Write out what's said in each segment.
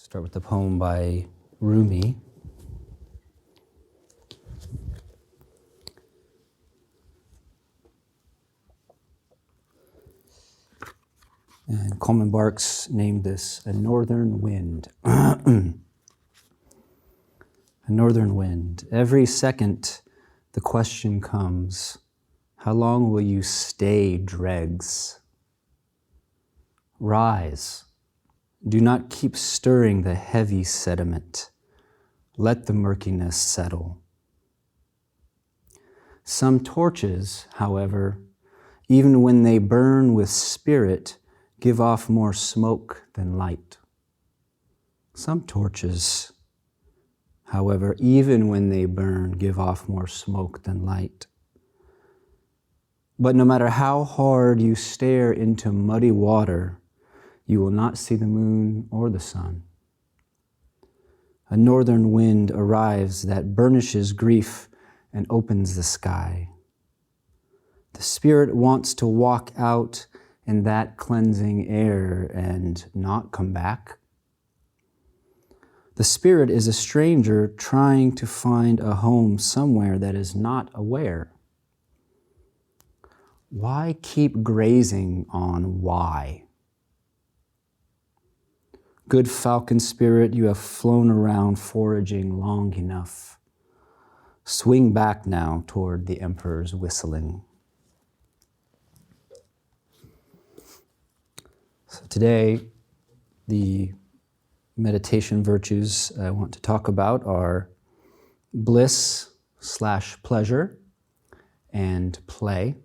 Start with the poem by Rumi. And Coleman Barks named this a northern wind. A northern wind. Every second the question comes, how long will you stay dregs? Rise. Do not keep stirring the heavy sediment. Let the murkiness settle. Some torches, however, even when they burn with spirit, give off more smoke than light. Some torches, however, even when they burn, give off more smoke than light. But no matter how hard you stare into muddy water, you will not see the moon or the sun. A northern wind arrives that burnishes grief and opens the sky. The spirit wants to walk out in that cleansing air and not come back. The spirit is a stranger trying to find a home somewhere that is not aware. Why keep grazing on why? Good falcon spirit, you have flown around foraging long enough. Swing back now toward the emperor's whistling. So today, the meditation virtues I want to talk about are bliss/pleasure and play.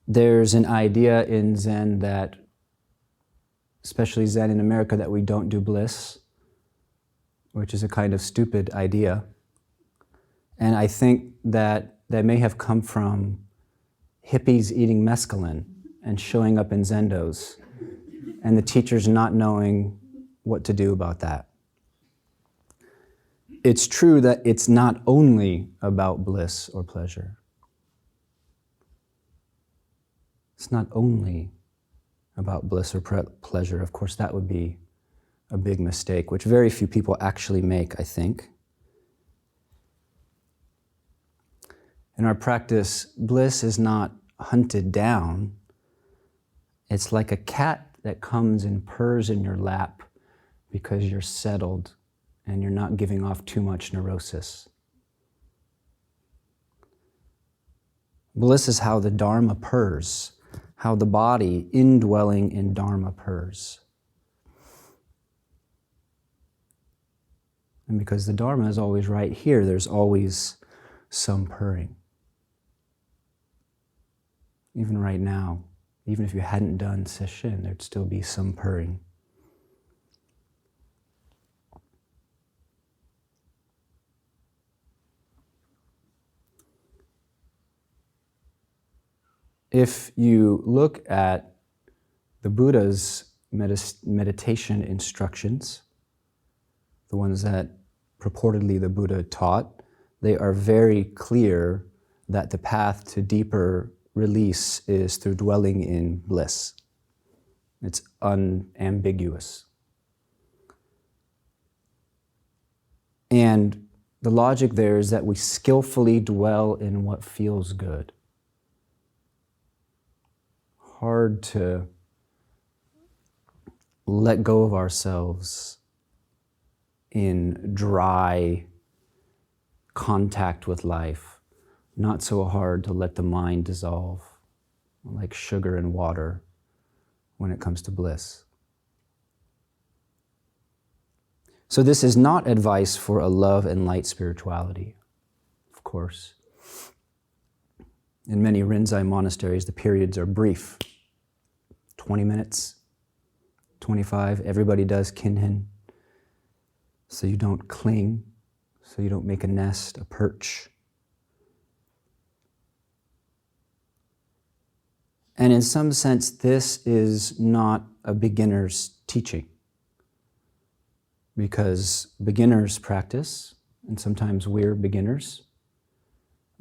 There's an idea in Zen that, especially Zen in America, that we don't do bliss, which is a kind of stupid idea. And I think that may have come from hippies eating mescaline and showing up in zendos, and the teachers not knowing what to do about that. It's true that it's not only about bliss or pleasure. It's not only about bliss or pleasure. Of course, that would be a big mistake, which very few people actually make, I think. In our practice, bliss is not hunted down. It's like a cat that comes and purrs in your lap because you're settled and you're not giving off too much neurosis. Bliss is how the Dharma purrs, how the body indwelling in Dharma purrs. And because the Dharma is always right here, there's always some purring. Even right now, even if you hadn't done sesshin, there'd still be some purring. If you look at the Buddha's meditation instructions, the ones that purportedly the Buddha taught, they are very clear that the path to deeper release is through dwelling in bliss. It's unambiguous. And the logic there is that we skillfully dwell in what feels good. Hard to let go of ourselves in dry contact with life. Not so hard to let the mind dissolve, like sugar and water when it comes to bliss. So this is not advice for a love and light spirituality, of course. In many Rinzai monasteries, the periods are brief. 20 minutes, 25, everybody does kinhin. So you don't cling, so you don't make a nest, a perch. And in some sense, this is not a beginner's teaching, because beginners practice, and sometimes we're beginners.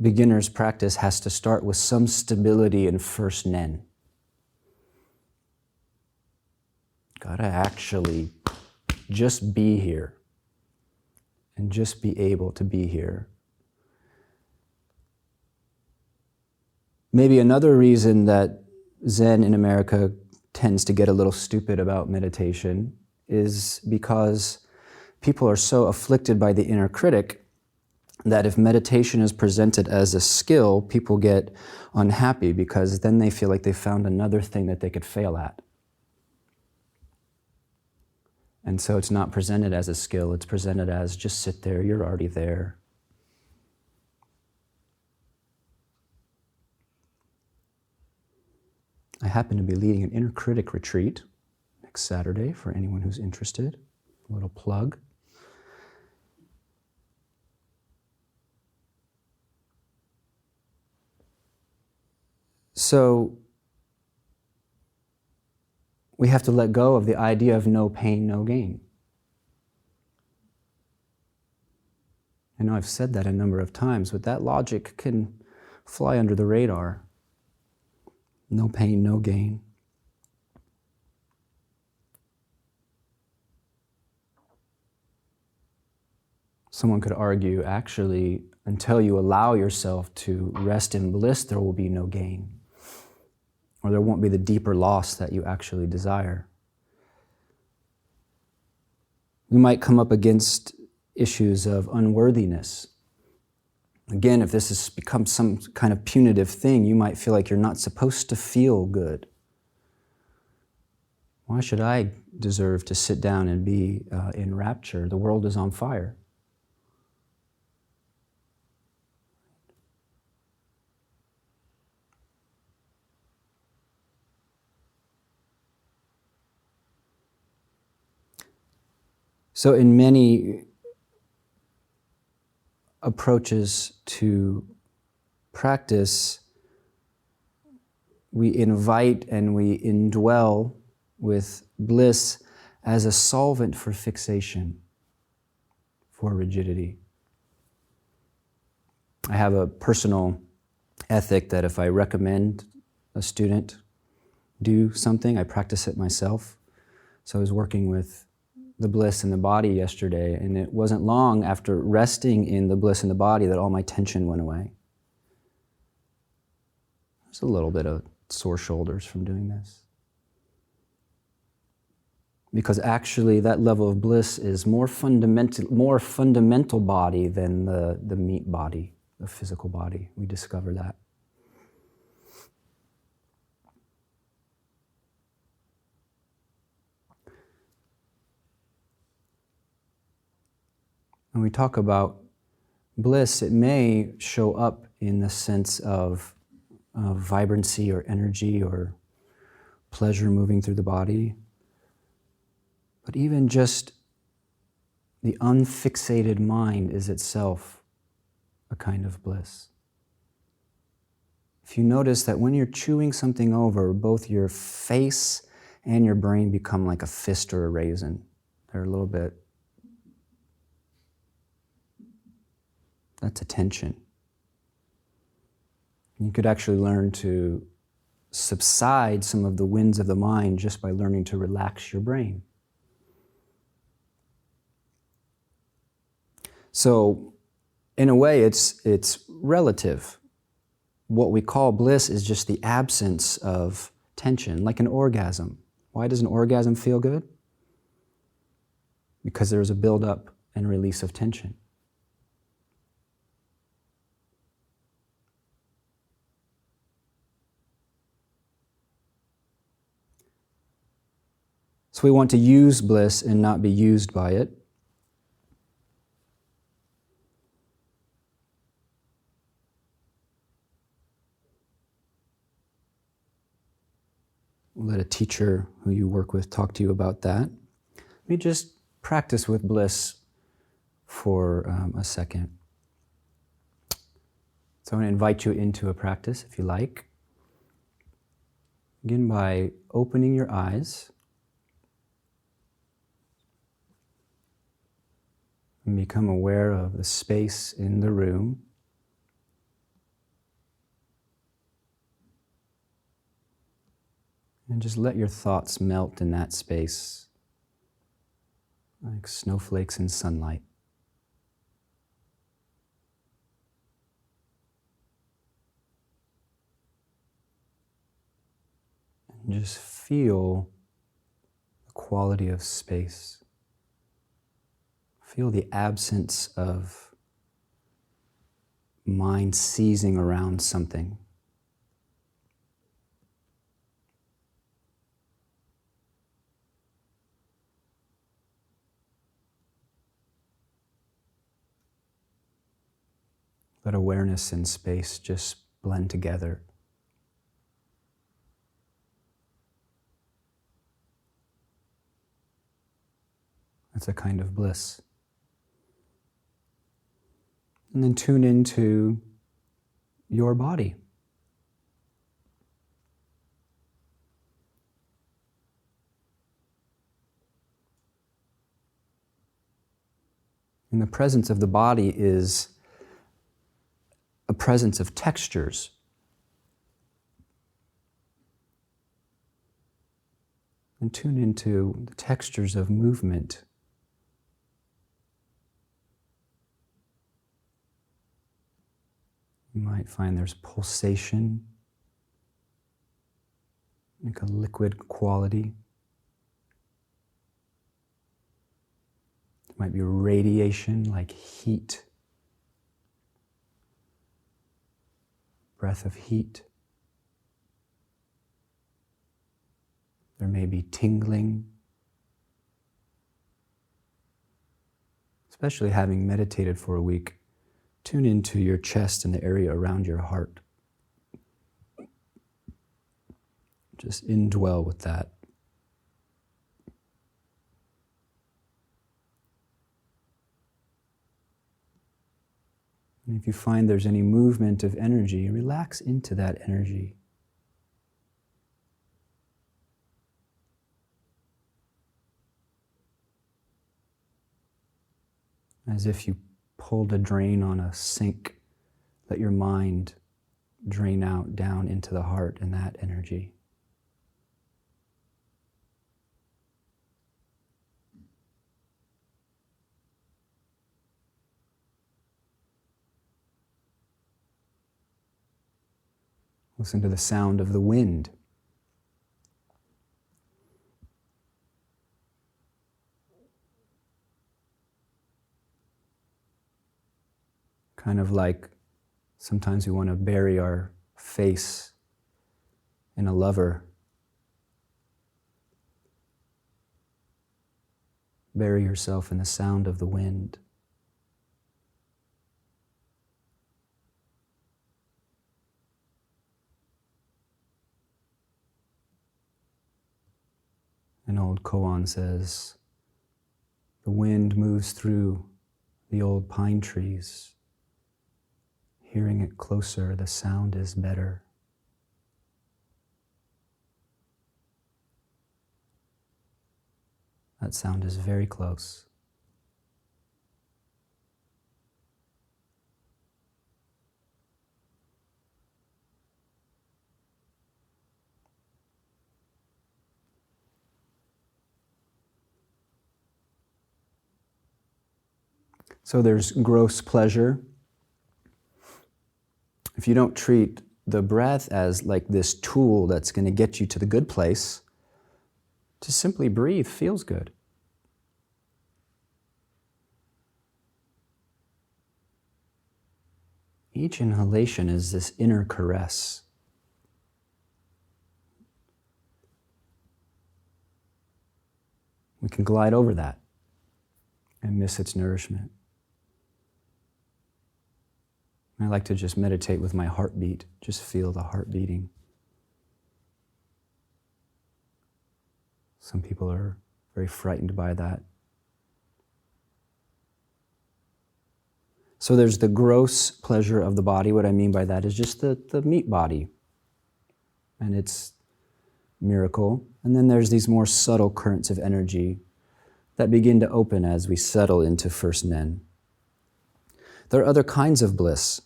Beginner's practice has to start with some stability in first nen. Gotta actually just be here and just be able to be here. Maybe another reason that Zen in America tends to get a little stupid about meditation is because people are so afflicted by the inner critic that if meditation is presented as a skill, people get unhappy because then they feel like they found another thing that they could fail at. And so it's not presented as a skill, it's presented as just sit there, you're already there. I happen to be leading an inner critic retreat next Saturday for anyone who's interested. A little plug. So we have to let go of the idea of no pain, no gain. I know I've said that a number of times, but that logic can fly under the radar. No pain, no gain. Someone could argue, actually, until you allow yourself to rest in bliss, there will be no gain. Or there won't be the deeper loss that you actually desire. We might come up against issues of unworthiness. Again, if this has become some kind of punitive thing, you might feel like you're not supposed to feel good. Why should I deserve to sit down and be in rapture? The world is on fire. So in many approaches to practice, we invite and we indwell with bliss as a solvent for fixation, for rigidity. I have a personal ethic that if I recommend a student do something, I practice it myself. So I was working with the bliss in the body yesterday, and it wasn't long after resting in the bliss in the body that all my tension went away. There's a little bit of sore shoulders from doing this. Because actually that level of bliss is more fundamental body than the meat body, the physical body. We discover that. When we talk about bliss, it may show up in the sense of vibrancy or energy or pleasure moving through the body. But even just the unfixated mind is itself a kind of bliss. If you notice that when you're chewing something over, both your face and your brain become like a fist or a raisin. They're a little bit. That's a tension. You could actually learn to subside some of the winds of the mind just by learning to relax your brain. So, in a way, it's relative. What we call bliss is just the absence of tension, like an orgasm. Why does an orgasm feel good? Because there's a buildup and release of tension. So we want to use bliss and not be used by it. Let a teacher who you work with talk to you about that. Let me just practice with bliss for a second. So I'm going to invite you into a practice, if you like. Begin by opening your eyes and become aware of the space in the room. And just let your thoughts melt in that space, like snowflakes in sunlight. And just feel the quality of space. Feel the absence of mind seizing around something. Let awareness and space just blend together. That's a kind of bliss. And then tune into your body. And the presence of the body is a presence of textures. And tune into the textures of movement. You might find there's pulsation, like a liquid quality. There might be radiation, like heat, breath of heat. There may be tingling, especially having meditated for a week. Tune into your chest and the area around your heart. Just indwell with that. And if you find there's any movement of energy, relax into that energy. As if you pulled a drain on a sink, let your mind drain out down into the heart and that energy. Listen to the sound of the wind. Kind of like sometimes we want to bury our face in a lover. Bury yourself in the sound of the wind. An old koan says, the wind moves through the old pine trees. Hearing it closer, the sound is better. That sound is very close. So there's gross pleasure. If you don't treat the breath as like this tool that's going to get you to the good place, to simply breathe feels good. Each inhalation is this inner caress. We can glide over that and miss its nourishment. I like to just meditate with my heartbeat, just feel the heart beating. Some people are very frightened by that. So there's the gross pleasure of the body. What I mean by that is just the meat body and its miracle. And then there's these more subtle currents of energy that begin to open as we settle into first nen. There are other kinds of bliss.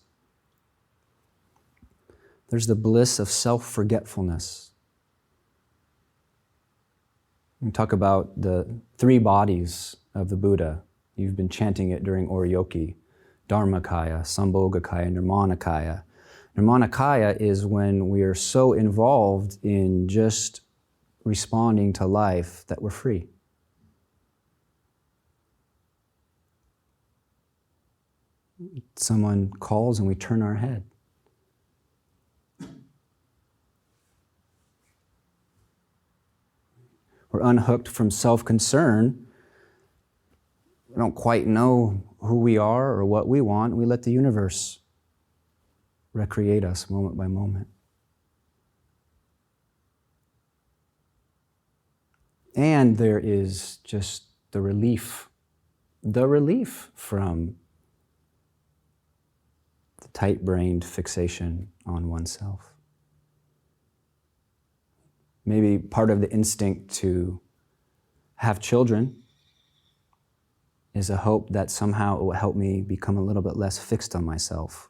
There's the bliss of self-forgetfulness. We talk about the 3 bodies of the Buddha. You've been chanting it during Oryoki. Dharmakaya, Sambhogakaya, Nirmanakaya. Nirmanakaya is when we are so involved in just responding to life that we're free. Someone calls and we turn our head. We're unhooked from self-concern. We don't quite know who we are or what we want. We let the universe recreate us moment by moment. And there is just the relief from the tight-brained fixation on oneself. Maybe part of the instinct to have children is a hope that somehow it will help me become a little bit less fixed on myself.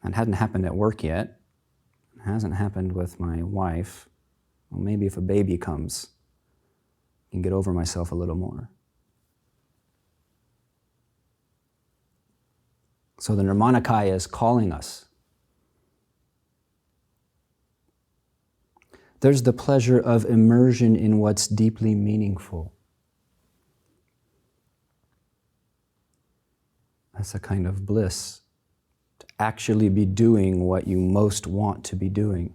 It hadn't happened at work yet. It hasn't happened with my wife. Well, maybe if a baby comes, I can get over myself a little more. So the Nirmanakaya is calling us. There's the pleasure of immersion in what's deeply meaningful. That's a kind of bliss, to actually be doing what you most want to be doing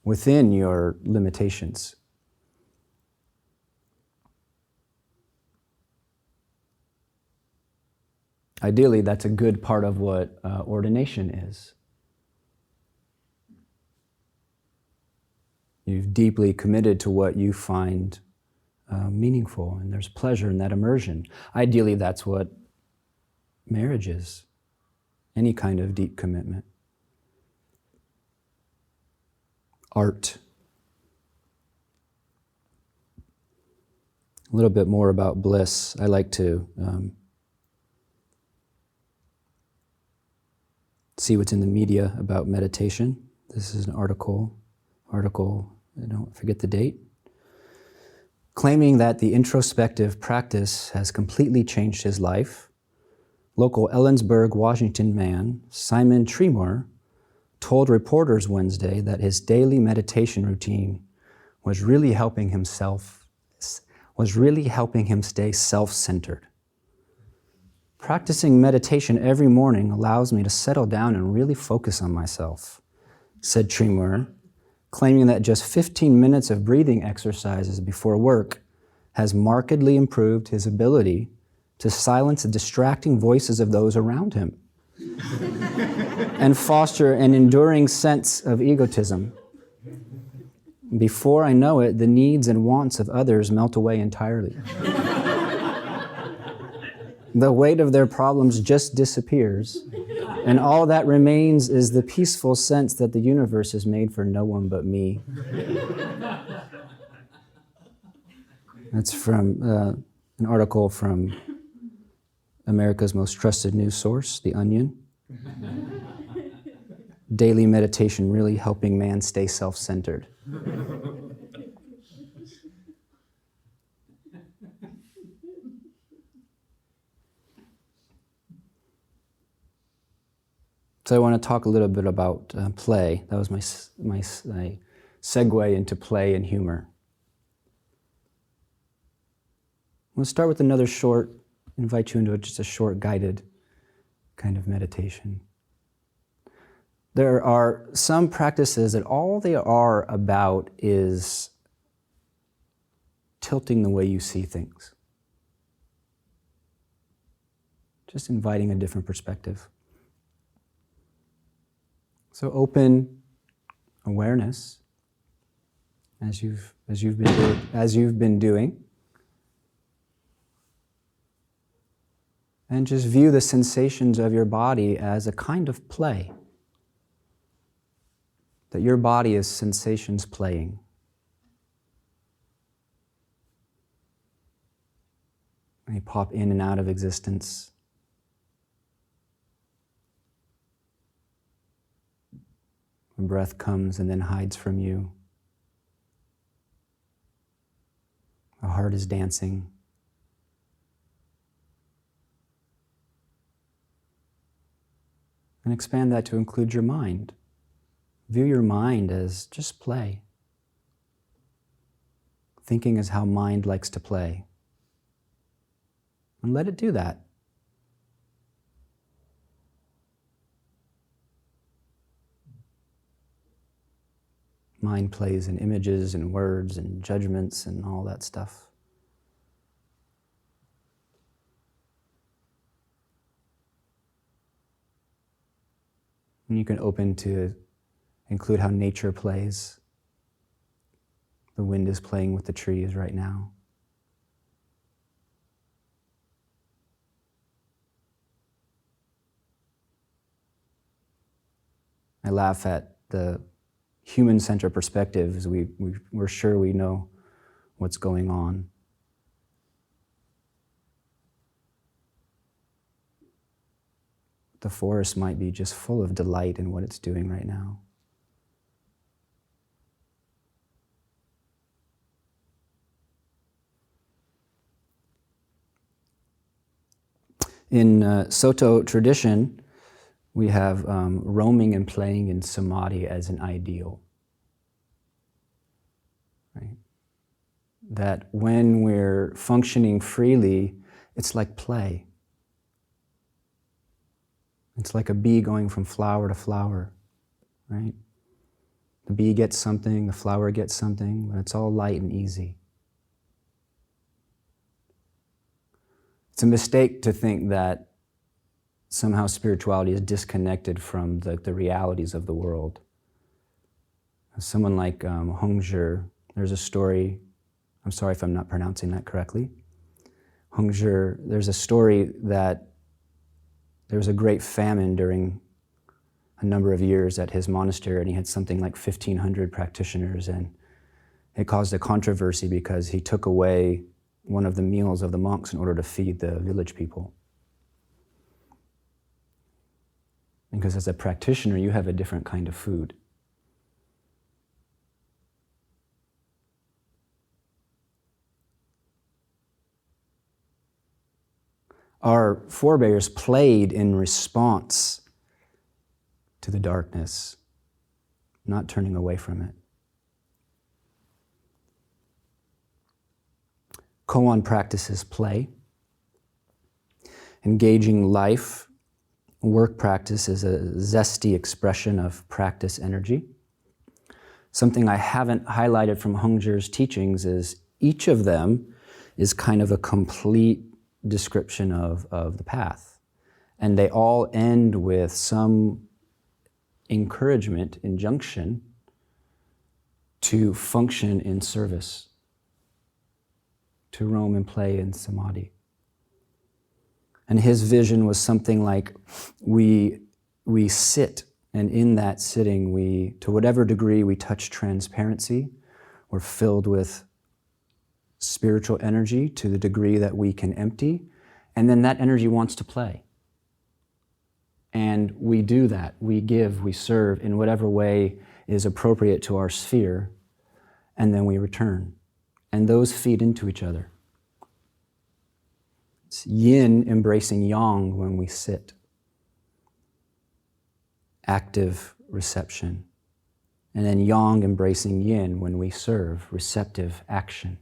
within your limitations. Ideally, that's a good part of what ordination is. You've deeply committed to what you find meaningful, and there's pleasure in that immersion. Ideally, that's what marriage is, any kind of deep commitment. Art. A little bit more about bliss. I like to see what's in the media about meditation. This is an article, I don't forget the date, claiming that the introspective practice has completely changed his life. Local Ellensburg, Washington man, Simon Tremor, told reporters Wednesday that his daily meditation routine was really helping him stay self-centered. Practicing meditation every morning allows me to settle down and really focus on myself, said Tremor, claiming that just 15 minutes of breathing exercises before work has markedly improved his ability to silence the distracting voices of those around him and foster an enduring sense of egotism. Before I know it, the needs and wants of others melt away entirely. The weight of their problems just disappears, and all that remains is the peaceful sense that the universe is made for no one but me. That's from an article from America's most trusted news source, The Onion. Daily meditation really helping man stay self-centered. So I want to talk a little bit about play. That was my segue into play and humor. We'll start with another short, invite you into just a short guided kind of meditation. There are some practices that all they are about is tilting the way you see things. Just inviting a different perspective. So open awareness as you've been doing. And just view the sensations of your body as a kind of play. That your body is sensations playing. They pop in and out of existence. When breath comes and then hides from you. heart is dancing. And expand that to include your mind. View your mind as just play. Thinking is how mind likes to play. And let it do that. Mind plays in images and words and judgments and all that stuff. And you can open to include how nature plays. The wind is playing with the trees right now. I laugh at the human-centered perspective as we're sure we know what's going on. The forest might be just full of delight in what it's doing right now. In Soto tradition, we have roaming and playing in samadhi as an ideal. Right? That when we're functioning freely, it's like play. It's like a bee going from flower to flower, right? The bee gets something, the flower gets something, but it's all light and easy. It's a mistake to think that somehow spirituality is disconnected from the realities of the world. Someone like Hongzhi, there's a story, I'm sorry if I'm not pronouncing that correctly. Hongzhi, there's a story that there was a great famine during a number of years at his monastery, and he had something like 1,500 practitioners, and it caused a controversy because he took away one of the meals of the monks in order to feed the village people. Because as a practitioner, you have a different kind of food. Our forebears played in response to the darkness, not turning away from it. Koan practices play. Engaging life, work practice is a zesty expression of practice energy. Something I haven't highlighted from Hongzhi's teachings is each of them is kind of a complete description of the path. And they all end with some encouragement, injunction to function in service, to roam and play in samadhi. And his vision was something like we sit, and in that sitting, to whatever degree we touch transparency, we're filled with spiritual energy to the degree that we can empty, and then that energy wants to play. And we do that. We give, we serve in whatever way is appropriate to our sphere, and then we return. And those feed into each other. It's yin embracing yang when we sit. Active reception. And then yang embracing yin when we serve, receptive action.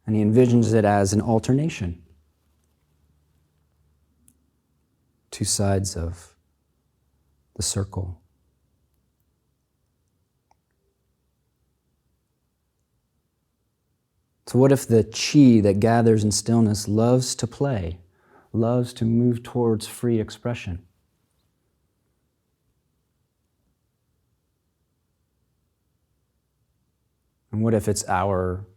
And he envisions it as an alternation. Two sides of the circle. So what if the chi that gathers in stillness loves to play, loves to move towards free expression? And what if it's our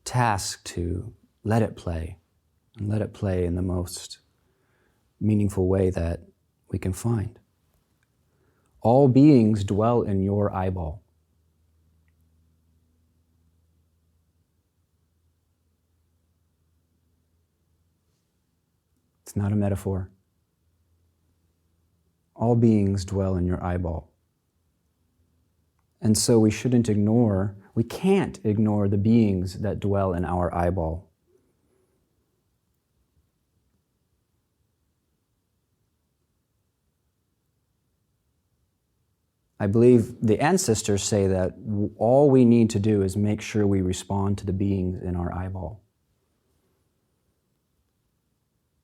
task to let it play, and let it play in the most meaningful way that we can find? All beings dwell in your eyeball. It's not a metaphor. All beings dwell in your eyeball. And so we can't ignore the beings that dwell in our eyeball. I believe the ancestors say that all we need to do is make sure we respond to the beings in our eyeball.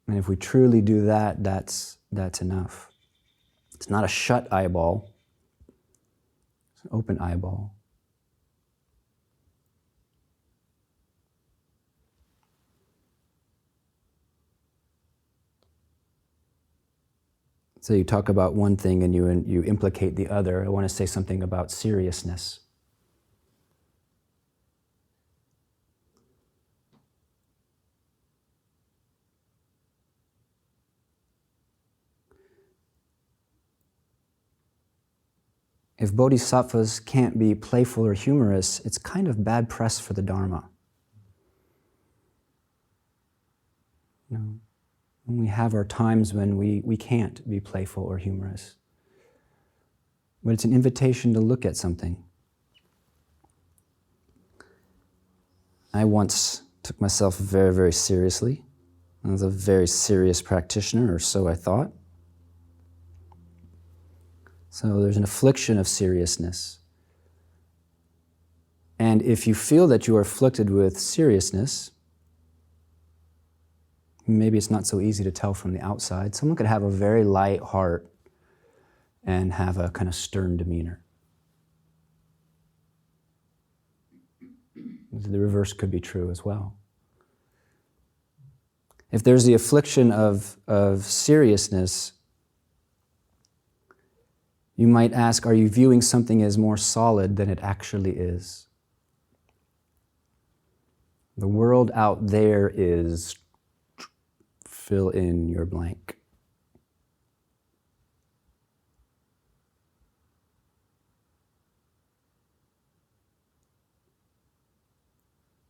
And if we truly do that, that's enough. It's not a shut eyeball, it's an open eyeball. So you talk about one thing and you implicate the other. I want to say something about seriousness. If bodhisattvas can't be playful or humorous, it's kind of bad press for the Dharma. You know, when we have our times when we can't be playful or humorous. But it's an invitation to look at something. I once took myself very, very seriously. I was a very serious practitioner, or so I thought. So there's an affliction of seriousness. And if you feel that you are afflicted with seriousness, maybe it's not so easy to tell from the outside. Someone could have a very light heart and have a kind of stern demeanor. The reverse could be true as well. If there's the affliction of seriousness, you might ask, are you viewing something as more solid than it actually is? The world out there is, fill in your blank.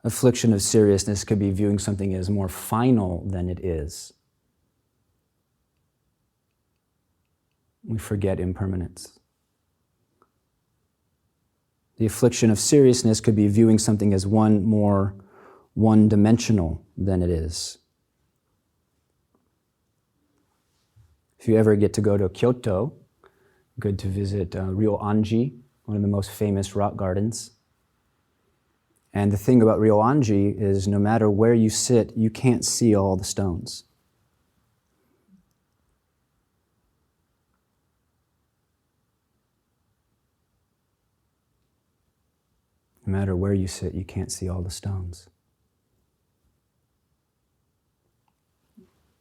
Affliction of seriousness could be viewing something as more final than it is. We forget impermanence. The affliction of seriousness could be viewing something as more one-dimensional than it is. If you ever get to go to Kyoto, good to visit Ryoanji, one of the most famous rock gardens. And the thing about Ryoanji is no matter where you sit, you can't see all the stones. No matter where you sit, you can't see all the stones.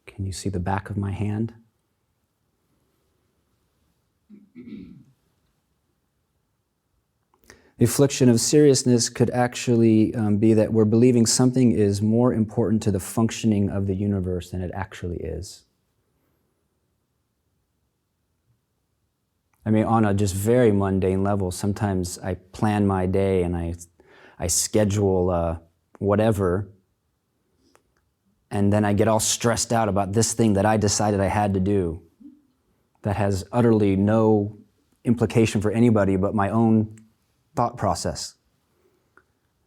Can you see the back of my hand? The affliction of seriousness could actually be that we're believing something is more important to the functioning of the universe than it actually is. I mean, on a just very mundane level, sometimes I plan my day and I schedule whatever, and then I get all stressed out about this thing that I decided I had to do that has utterly no implication for anybody but my own thought process.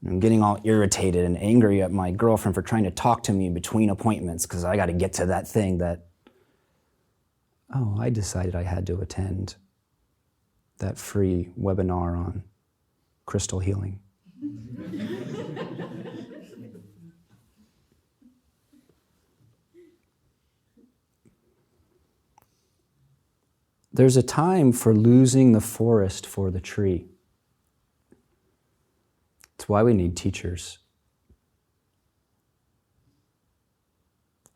I'm getting all irritated and angry at my girlfriend for trying to talk to me between appointments because I got to get to that thing that, I decided I had to attend that free webinar on crystal healing. There's a time for losing the forest for the tree. It's why we need teachers.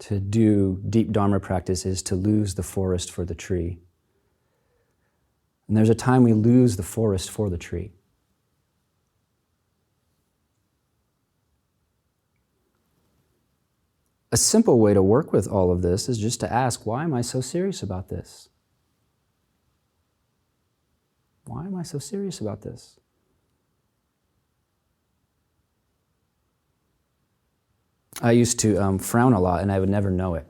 To do deep Dharma practice is to lose the forest for the tree. And there's a time we lose the forest for the tree. A simple way to work with all of this is just to ask, why am I so serious about this? Why am I so serious about this? I used to frown a lot and I would never know it.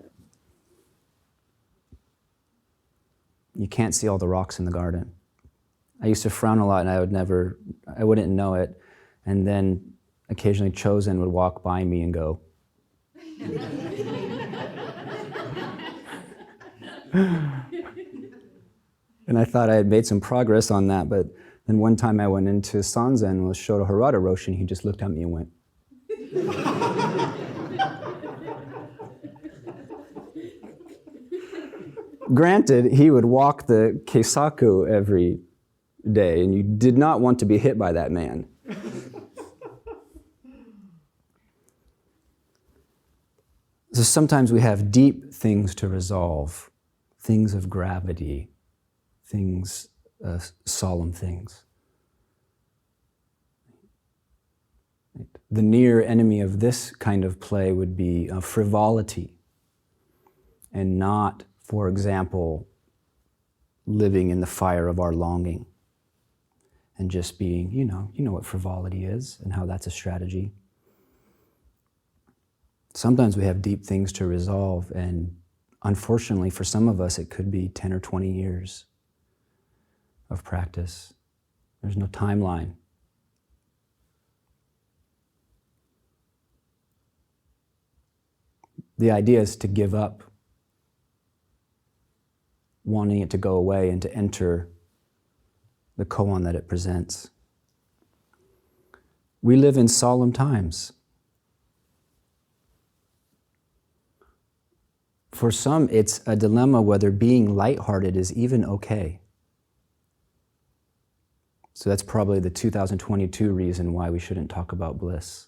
You can't see all the rocks in the garden. I used to frown a lot, and I wouldn't know it. And then occasionally Chosen would walk by me and go, and I thought I had made some progress on that, but then one time I went into Sanzen with Shoto Harada Roshi, and he just looked at me and went, Granted, he would walk the Keisaku every day, and you did not want to be hit by that man. So sometimes we have deep things to resolve, things of gravity, things, solemn things. The near enemy of this kind of play would be frivolity, and not, for example, living in the fire of our longing and just being, you know what frivolity is and how that's a strategy. Sometimes we have deep things to resolve, and unfortunately for some of us it could be 10 or 20 years of practice. There's no timeline. The idea is to give up wanting it to go away and to enter the koan that it presents. We live in solemn times. For some, it's a dilemma whether being lighthearted is even okay. So that's probably the 2022 reason why we shouldn't talk about bliss.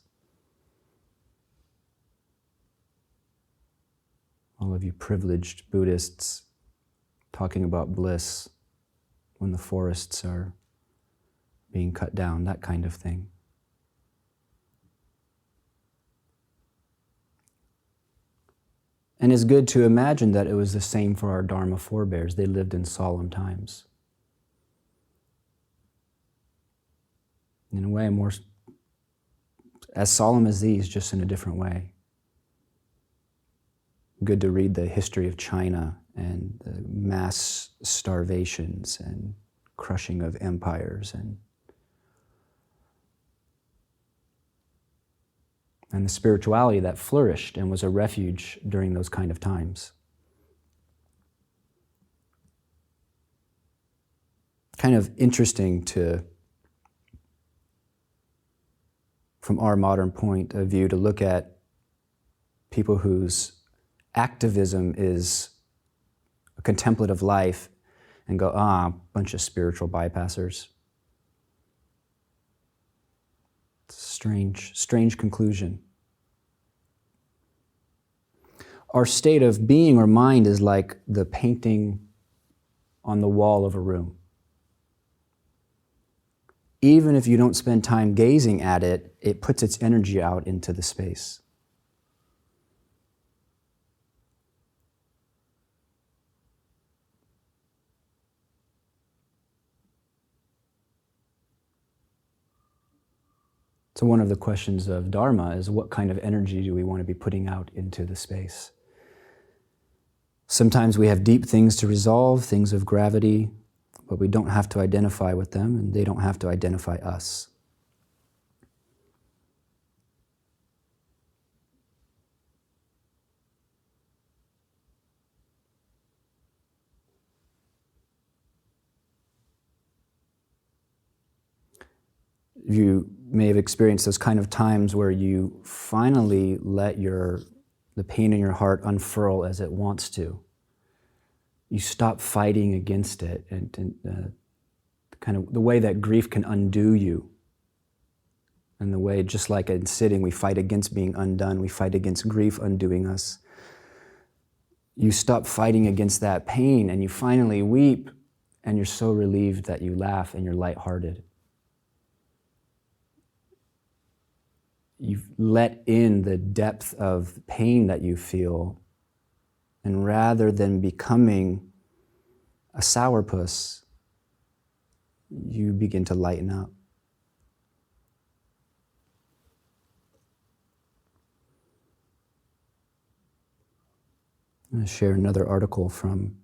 All of you privileged Buddhists talking about bliss when the forests are being cut down, that kind of thing. And it's good to imagine that it was the same for our Dharma forebears. They lived in solemn times. In a way, more as solemn as these, just in a different way. Good to read the history of China and the mass starvations and crushing of empires and the spirituality that flourished and was a refuge during those kind of times. Kind of interesting from our modern point of view, to look at people whose activism is a contemplative life and go, bunch of spiritual bypassers. Strange conclusion. Our state of being or mind is like the painting on the wall of a room. Even if you don't spend time gazing at it, it puts its energy out into the space. So one of the questions of Dharma is, what kind of energy do we want to be putting out into the space? Sometimes we have deep things to resolve, things of gravity, but we don't have to identify with them, and they don't have to identify us. You may have experienced those kind of times where you finally let the pain in your heart unfurl as it wants to. You stop fighting against it, and kind of the way that grief can undo you. And the way, just like in sitting, we fight against being undone, we fight against grief undoing us. You stop fighting against that pain, and you finally weep, and you're so relieved that you laugh and you're lighthearted. You've let in the depth of pain that you feel, and rather than becoming a sourpuss, you begin to lighten up. I'm going to share another article from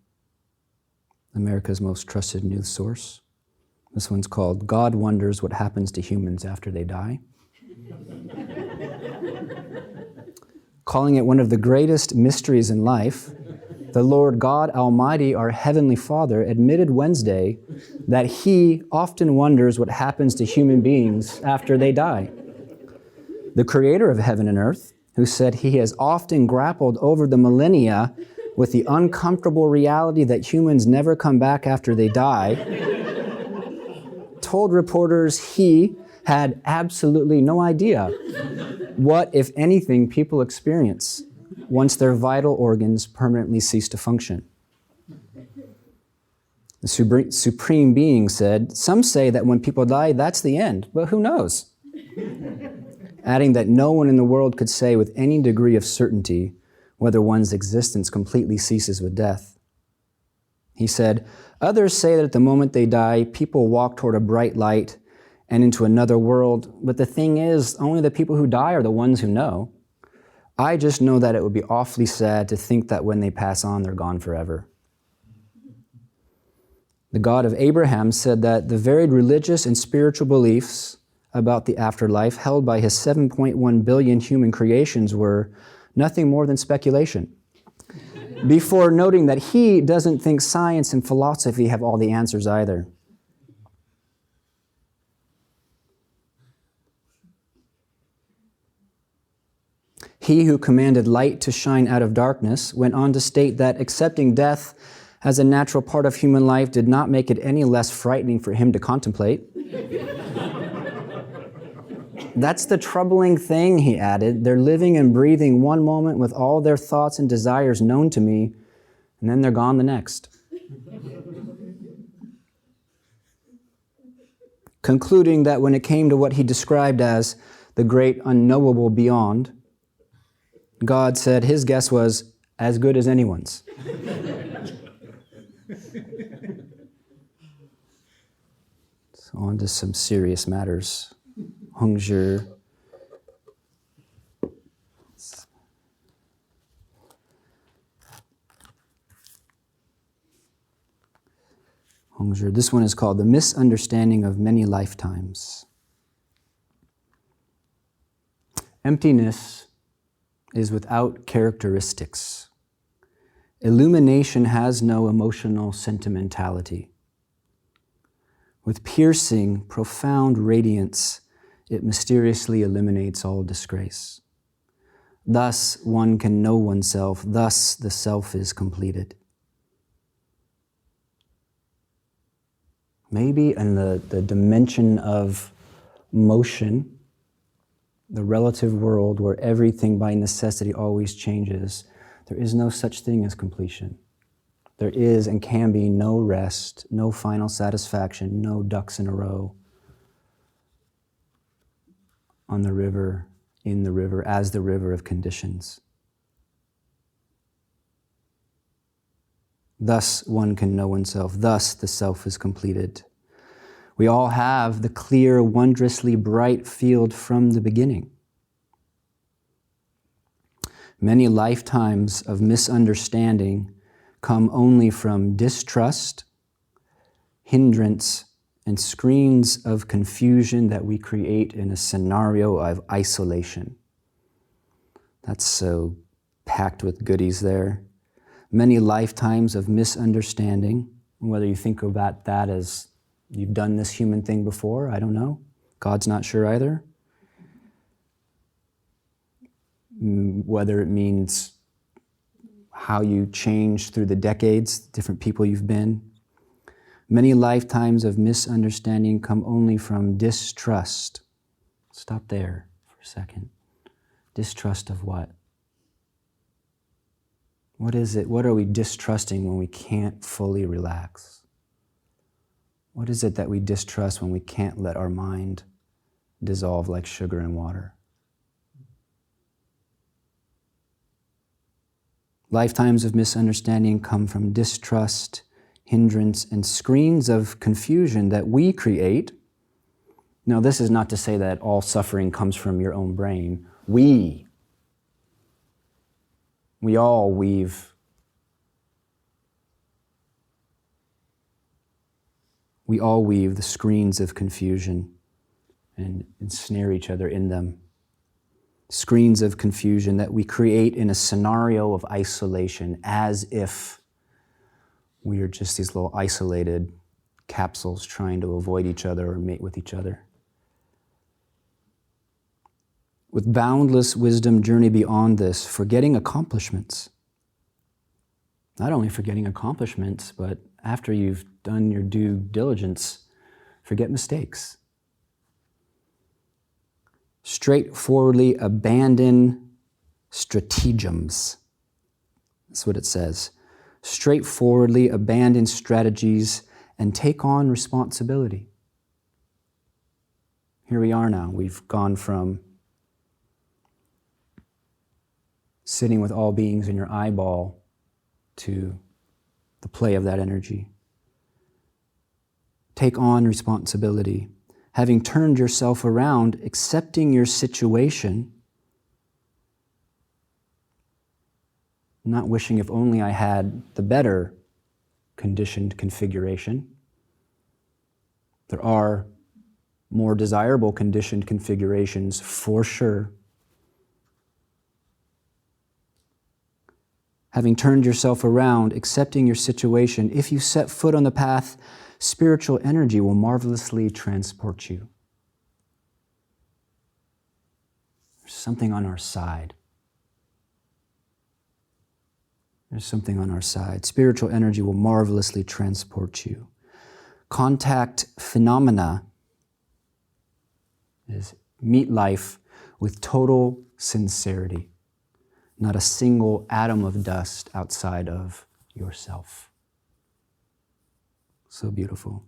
America's most trusted news source, This one's called God Wonders What Happens to Humans After They Die. Calling it one of the greatest mysteries in life, the Lord God Almighty, our Heavenly Father, admitted Wednesday that He often wonders what happens to human beings after they die. The Creator of heaven and earth, who said He has often grappled over the millennia with the uncomfortable reality that humans never come back after they die, told reporters He had absolutely no idea what, if anything, people experience once their vital organs permanently cease to function. The Supreme Being said, "Some say that when people die, that's the end, but who knows?" Adding that no one in the world could say with any degree of certainty whether one's existence completely ceases with death. He said, "Others say that at the moment they die, people walk toward a bright light and into another world, but the thing is, only the people who die are the ones who know. I just know that it would be awfully sad to think that when they pass on, they're gone forever." The God of Abraham said that the varied religious and spiritual beliefs about the afterlife held by His 7.1 billion human creations were nothing more than speculation, before noting that He doesn't think science and philosophy have all the answers either. He who commanded light to shine out of darkness went on to state that accepting death as a natural part of human life did not make it any less frightening for him to contemplate. That's the troubling thing, he added. They're living and breathing one moment with all their thoughts and desires known to me, and then they're gone the next. Concluding that when it came to what he described as the great unknowable beyond, God said his guess was as good as anyone's. So on to some serious matters. Hongzhi. This one is called The Misunderstanding of Many Lifetimes. Emptiness is without characteristics. Illumination has no emotional sentimentality. With piercing, profound radiance, it mysteriously eliminates all disgrace. Thus one can know oneself, thus the self is completed. Maybe in the dimension of motion, the relative world where everything by necessity always changes, there is no such thing as completion. There is and can be no rest, no final satisfaction, no ducks in a row on the river, in the river, as the river of conditions. Thus one can know oneself, thus the self is completed. We all have the clear, wondrously bright field from the beginning. Many lifetimes of misunderstanding come only from distrust, hindrance, and screens of confusion that we create in a scenario of isolation. That's so packed with goodies there. Many lifetimes of misunderstanding, whether you think about that as you've done this human thing before, I don't know. God's not sure either. Whether it means how you change through the decades, different people you've been. Many lifetimes of misunderstanding come only from distrust. Stop there for a second. Distrust of what? What is it? What are we distrusting when we can't fully relax? What is it that we distrust when we can't let our mind dissolve like sugar in water? Lifetimes of misunderstanding come from distrust, hindrance, and screens of confusion that we create. Now, this is not to say that all suffering comes from your own brain. We all weave We all weave the screens of confusion and ensnare each other in them. Screens of confusion that we create in a scenario of isolation, as if we are just these little isolated capsules trying to avoid each other or mate with each other. With boundless wisdom, journey beyond this, forgetting accomplishments. Not only forgetting accomplishments, but after you've done your due diligence, forget mistakes. Straightforwardly abandon stratagems. That's what it says. Straightforwardly abandon strategies and take on responsibility. Here we are now. We've gone from sitting with all beings in your eyeball to the play of that energy. Take on responsibility. Having turned yourself around, accepting your situation, not wishing if only I had the better conditioned configuration. There are more desirable conditioned configurations for sure. Having turned yourself around, accepting your situation, if you set foot on the path, spiritual energy will marvelously transport you. There's something on our side. There's something on our side. Spiritual energy will marvelously transport you. Contact phenomena is meet life with total sincerity. Not a single atom of dust outside of yourself. So beautiful.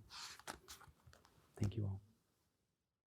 Thank you all.